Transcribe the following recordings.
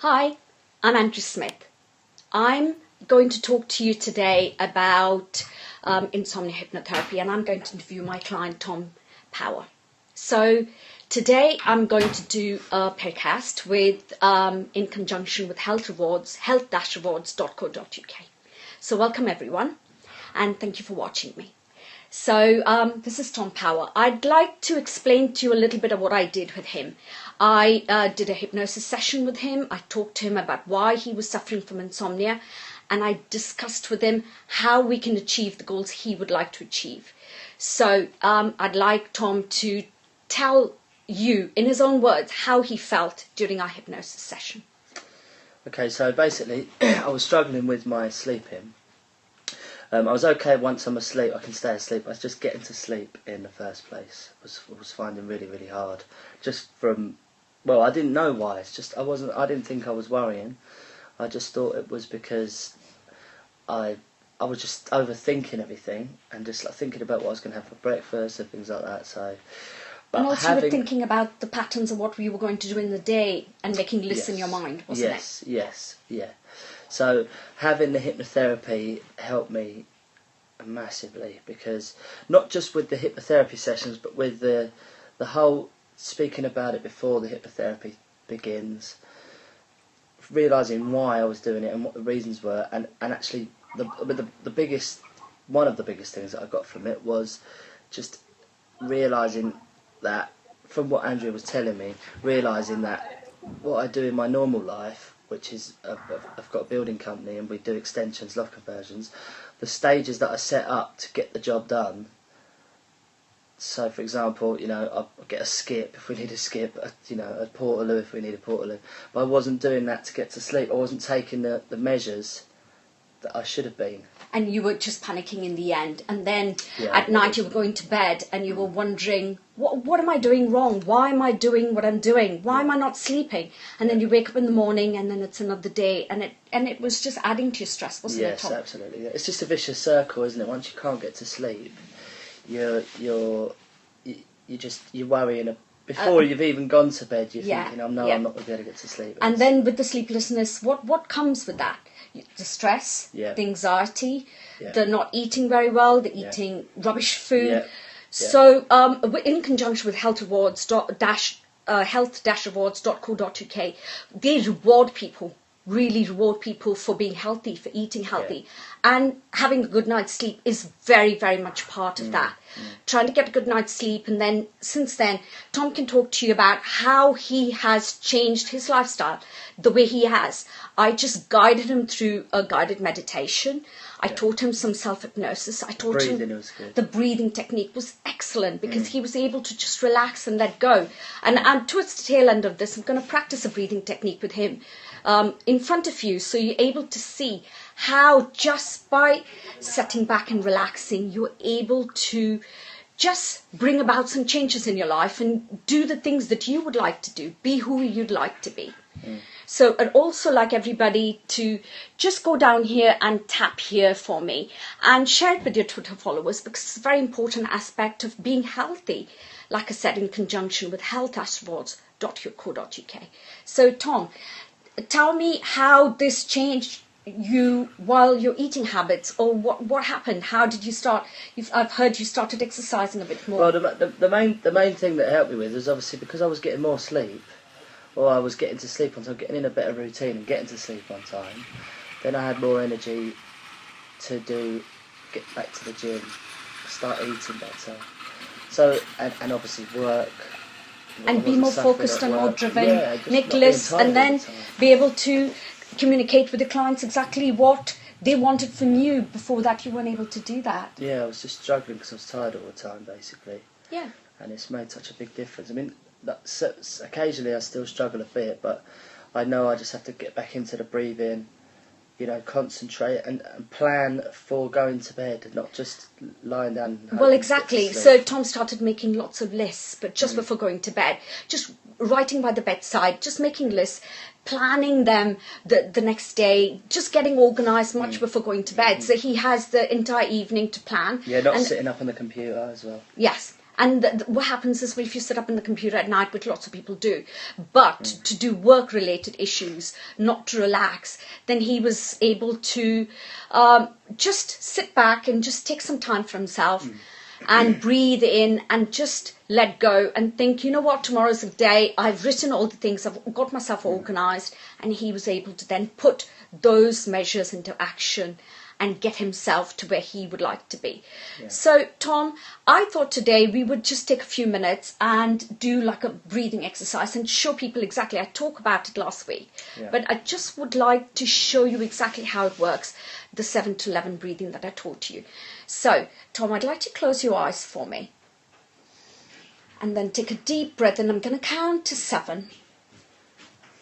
Hi, I'm Andrew Smith. I'm going to talk to you today about insomnia hypnotherapy, and I'm going to interview my client Tom Power. So today I'm going to do a podcast with in conjunction with Health Rewards, health-rewards.co.uk. So welcome everyone, and thank you for watching me. So this is Tom Power. I'd like to explain to you a little bit of what I did with him. I did a hypnosis session with him. I talked to him about why he was suffering from insomnia, and I discussed with him how we can achieve the goals he would like to achieve. So I'd like Tom to tell you in his own words how he felt during our hypnosis session. Okay, so basically I was struggling with my sleeping. I was okay once I'm asleep, I can stay asleep. I was just getting to sleep in the first place. I was finding really hard. Just from, well, I didn't know why. It's just I didn't think I was worrying. I just thought it was because I was just overthinking everything and just like thinking about what I was going to have for breakfast and things like that. So, but and also you were thinking about the patterns of what we were going to do in the day and making lists in your mind, wasn't it? Yes. So having the hypnotherapy helped me massively, because not just with the hypnotherapy sessions, but with the whole speaking about it before the hypnotherapy begins, realising why I was doing it and what the reasons were, and actually the biggest, one of the biggest things that I got from it was just realising that, from what Andrea was telling me, realising that what I do in my normal life, which is I've got a building company and we do extensions, loft conversions, the stages that I set up to get the job done. So, for example, I'll get a skip if we need a skip, a portaloo if we need a portaloo. But I wasn't doing that to get to sleep. I wasn't taking the measures that I should have been. And you were just panicking in the end. And then at night you were going to bed and you were wondering, what am I doing wrong? Why am I doing what I'm doing? Why am I not sleeping? And then you wake up in the morning and then it's another day, and it was just adding to your stress, wasn't it, Tom? Yes, absolutely. It's just a vicious circle, isn't it? Once you can't get to sleep, you're worrying. Before you've even gone to bed, you're thinking, I'm not going to be able to get to sleep. And then with the sleeplessness, what comes with that? The stress, the anxiety, the not eating very well, the eating rubbish food. So in conjunction with Health Rewards, health-rewards.co.uk, they reward people, really reward people for being healthy, for eating healthy. And having a good night's sleep is very, very much part of that. Trying to get a good night's sleep, and then since then, Tom can talk to you about how he has changed his lifestyle, the way he has. I just guided him through a guided meditation. I taught him some self-hypnosis. I taught him the breathing technique was excellent, because he was able to just relax and let go. And towards the tail end of this, I'm going to practice a breathing technique with him in front of you, so you're able to see how just by sitting back and relaxing, you're able to just bring about some changes in your life and do the things that you would like to do, be who you'd like to be. So I'd also like everybody to just go down here and tap here for me and share it with your Twitter followers, because it's a very important aspect of being healthy, like I said, in conjunction with health-rewards.co.uk. So Tom, tell me how this changed you while your eating habits, or what happened? How did you start? I've heard you started exercising a bit more. Well, the main thing that helped me with was obviously because I was getting more sleep, or I was getting to sleep on time, getting in a better routine and getting to sleep on time. Then I had more energy to get back to the gym, start eating better. So and obviously work. And be more focused and more driven, make lists, and then be able to communicate with the clients exactly what they wanted from you. Before that, you weren't able to do that. Yeah, I was just struggling because I was tired all the time, basically. Yeah. And it's made such a big difference. I mean, occasionally I still struggle a bit, but I know I just have to get back into the breathing, concentrate and plan for going to bed, and not just lying down. Well, exactly. So Tom started making lots of lists, but just before going to bed, just writing by the bedside, just making lists, planning them the next day, just getting organised much before going to bed. So he has the entire evening to plan. Yeah, not sitting up on the computer as well. Yes. And what happens is, well, if you sit up in the computer at night, which lots of people do, but to do work-related issues, not to relax, then he was able to just sit back and just take some time for himself and breathe in and just let go and think, you know what, tomorrow's a day, I've written all the things, I've got myself organised, and he was able to then put those measures into action and get himself to where he would like to be. Yeah. So, Tom, I thought today we would just take a few minutes and do like a breathing exercise and show people exactly. I talked about it last week, but I just would like to show you exactly how it works, the 7 to 11 breathing that I taught you. So, Tom, I'd like to close your eyes for me. And then take a deep breath, and I'm going to count to 7.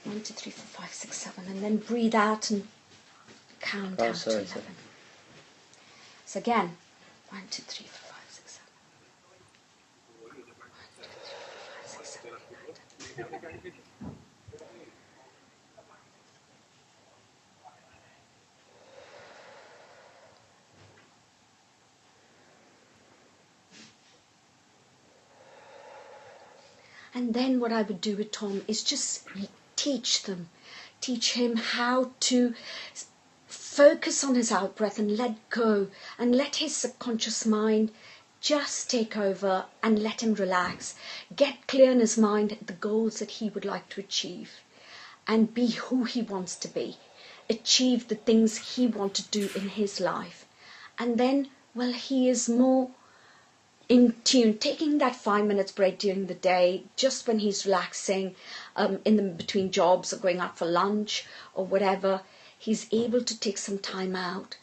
1, 2, 3, 4, 5, 6, 7. And then breathe out and count down to 11. So again, 1, 2, 3, 4, 5, 6, 7. 1, 2, 3, 4, 5, 6, 7, 8, 9, 10. And then what I would do with Tom is just teach him how to focus on his out breath and let go and let his subconscious mind just take over and let him relax. Get clear in his mind the goals that he would like to achieve and be who he wants to be. Achieve the things he wants to do in his life. And then, well, he is more in tune, taking that 5 minutes break during the day, just when he's relaxing, in the between jobs or going out for lunch or whatever, he's able to take some time out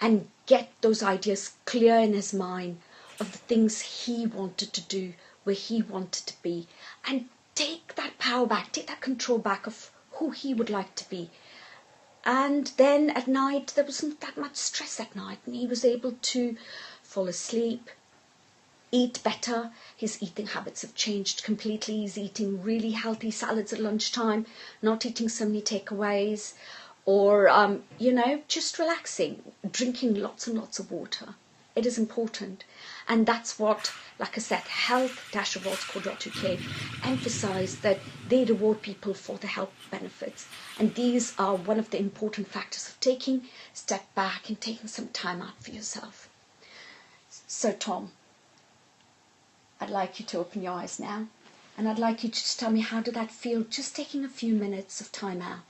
and get those ideas clear in his mind of the things he wanted to do, where he wanted to be, and take that power back, take that control back of who he would like to be. And then at night, there wasn't that much stress at night, and he was able to fall asleep, eat better. His eating habits have changed completely. He's eating really healthy salads at lunchtime, not eating so many takeaways, or, just relaxing, drinking lots and lots of water. It is important. And that's what, like I said, health-rewards.co.uk emphasize that they reward people for the health benefits. And these are one of the important factors of taking a step back and taking some time out for yourself. So, Tom, I'd like you to open your eyes now, and I'd like you to just tell me, how did that feel, just taking a few minutes of time out,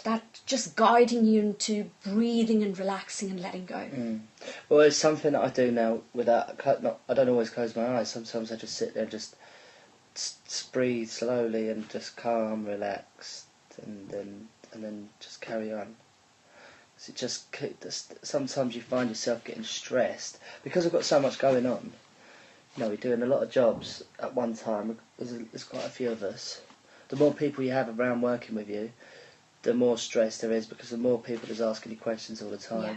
that just guiding you into breathing and relaxing and letting go? Well, it's something that I do now without, I don't always close my eyes. Sometimes I just sit there and just breathe slowly and just calm, relaxed, and then just carry on. So sometimes you find yourself getting stressed because I've got so much going on. We're doing a lot of jobs at one time. There's quite a few of us. The more people you have around working with you, the more stress there is, because the more people is asking you questions all the time. Yeah.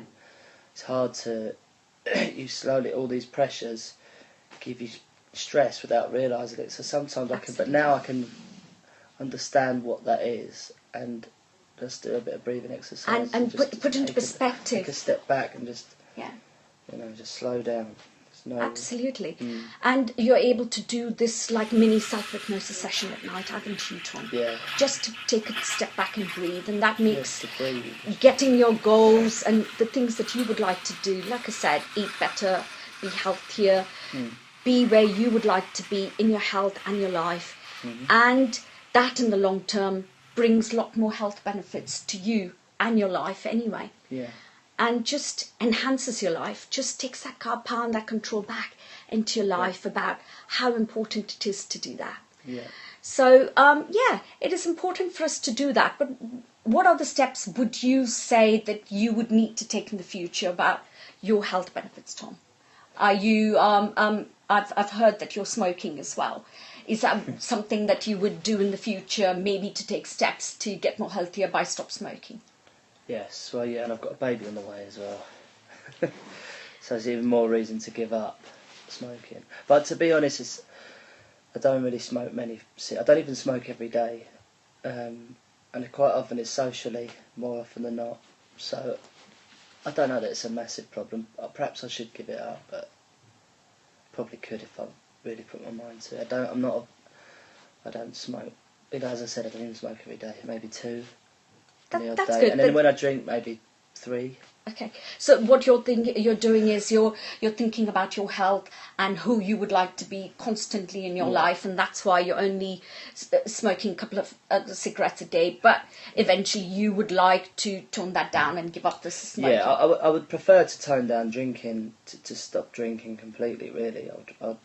It's hard to, all these pressures give you stress without realising it. So sometimes now I can understand what that is and just do a bit of breathing exercise. And put into perspective. Take a step back and just, just slow down. Absolutely. And you're able to do this like mini self-hypnosis session at night, haven't you, Tom? Yeah. Just to take a step back and breathe, and that makes getting your goals and the things that you would like to do, like I said, eat better, be healthier, be where you would like to be in your health and your life. And that in the long term brings a lot more health benefits to you and your life anyway. Yeah. And just enhances your life, just takes that power and that control back into your life about how important it is to do that. Yeah. So, it is important for us to do that. But what other steps would you say that you would need to take in the future about your health benefits, Tom? Are you, I've heard that you're smoking as well. Is that something that you would do in the future, maybe to take steps to get more healthier by stop smoking? Yes, well, yeah, and I've got a baby on the way as well. So it's even more reason to give up smoking. But to be honest, I don't really smoke I don't even smoke every day. And quite often it's socially, more often than not. So I don't know that it's a massive problem. Perhaps I should give it up, but probably could if I really put my mind to it. I don't smoke. As I said, I don't even smoke every day. Maybe 2 on the odd That's day. good. And then when I drink, maybe 3. Okay, so what you're doing is you're thinking about your health and who you would like to be constantly in your life, and that's why you're only smoking a couple of cigarettes a day. But eventually, you would like to tone that down and give up the smoking. Yeah, I would prefer to tone down drinking, to stop drinking completely. Really, I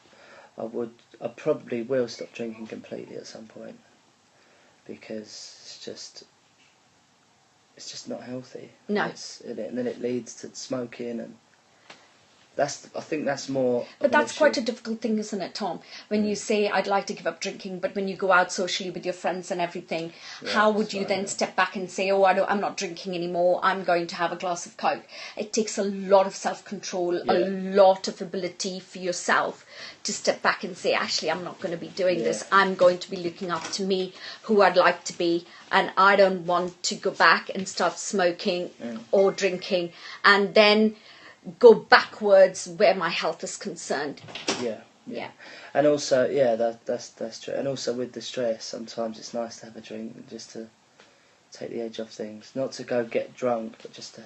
probably will stop drinking completely at some point, because it's just not healthy. No. And then it leads to smoking, and I think that's more. But that's quite a difficult thing, isn't it, Tom? When you say, I'd like to give up drinking, but when you go out socially with your friends and everything, how would you then step back and say, oh, I'm not drinking anymore, I'm going to have a glass of Coke? It takes a lot of self-control, a lot of ability for yourself to step back and say, actually, I'm not going to be doing this. I'm going to be looking up to me, who I'd like to be, and I don't want to go back and start smoking or drinking and then go backwards where my health is concerned. Yeah. And also, that's true. And also with the stress, sometimes it's nice to have a drink just to take the edge off things. Not to go get drunk, but just to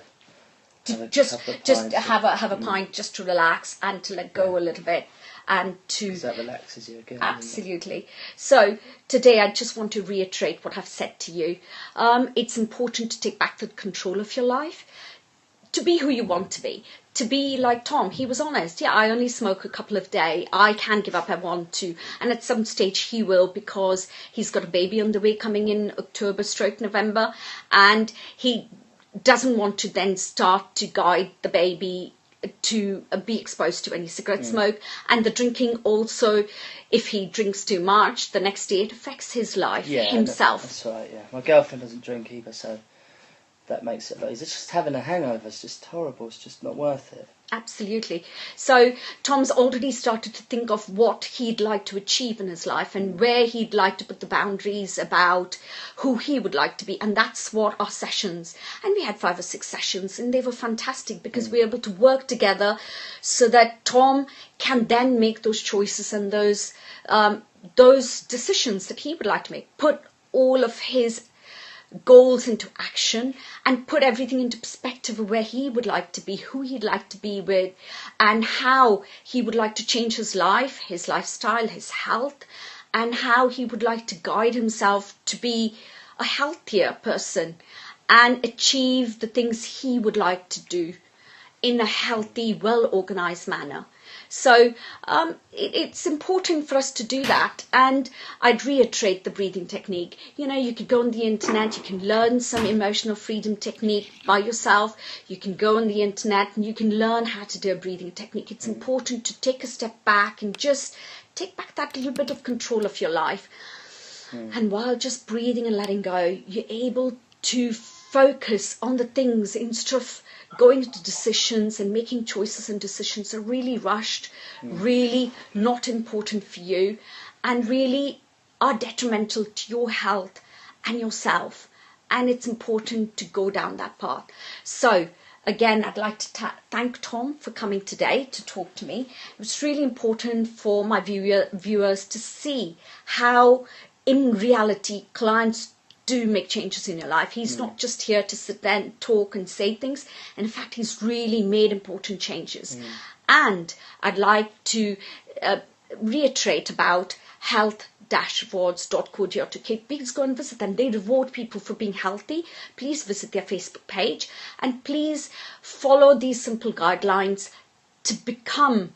have a pint, just to relax and to let go a little bit, and to, because that relaxes you again. Absolutely. So today I just want to reiterate what I've said to you. It's important to take back the control of your life, to be who you want to be like Tom. He was honest. Yeah, I only smoke a couple of days. I can give up, I want to. And at some stage he will, because he's got a baby on the way coming in October/November, and he doesn't want to then start to guide the baby to be exposed to any cigarette smoke. And the drinking also, if he drinks too much, the next day it affects his life, himself. That's right, yeah. My girlfriend doesn't drink either, so that makes it it's just having a hangover. It's just horrible. It's just not worth it. Absolutely. So Tom's already started to think of what he'd like to achieve in his life and where he'd like to put the boundaries about who he would like to be. And that's what our sessions, and we had 5 or 6 sessions, and they were fantastic, because we were able to work together so that Tom can then make those choices and those decisions that he would like to make, put all of his goals into action, and put everything into perspective of where he would like to be, who he'd like to be with, and how he would like to change his life, his lifestyle, his health, and how he would like to guide himself to be a healthier person and achieve the things he would like to do in a healthy, well-organized manner. So it's important for us to do that. And I'd reiterate the breathing technique. You know, you could go on the internet, you can learn some emotional freedom technique by yourself. You can go on the internet and you can learn how to do a breathing technique. It's important to take a step back and just take back that little bit of control of your life. And while just breathing and letting go, you're able to focus on the things instead of going into decisions and making choices and decisions that are really rushed, really not important for you, and really are detrimental to your health and yourself. And it's important to go down that path. So again, I'd like to thank Tom for coming today to talk to me. It was really important for my viewers to see how in reality clients do make changes in your life. He's not just here to sit there and talk and say things. And in fact, he's really made important changes. And I'd like to reiterate about health-rewards.co.uk. Please go and visit them. They reward people for being healthy. Please visit their Facebook page, and please follow these simple guidelines to become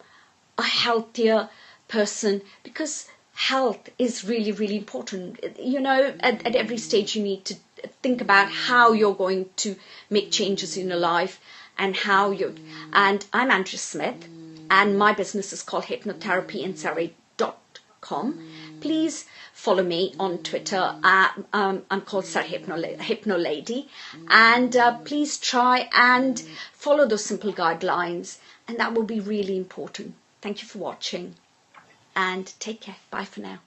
a healthier person, because health is really, really important. You know, at every stage you need to think about how you're going to make changes in your life and how you. And I'm Andrea Smith, and my business is called hypnotherapyinsurrey.com. Please follow me on Twitter. I'm called Sarah Hypno Lady, and please try and follow those simple guidelines, and that will be really important. Thank you for watching. And take care. Bye for now.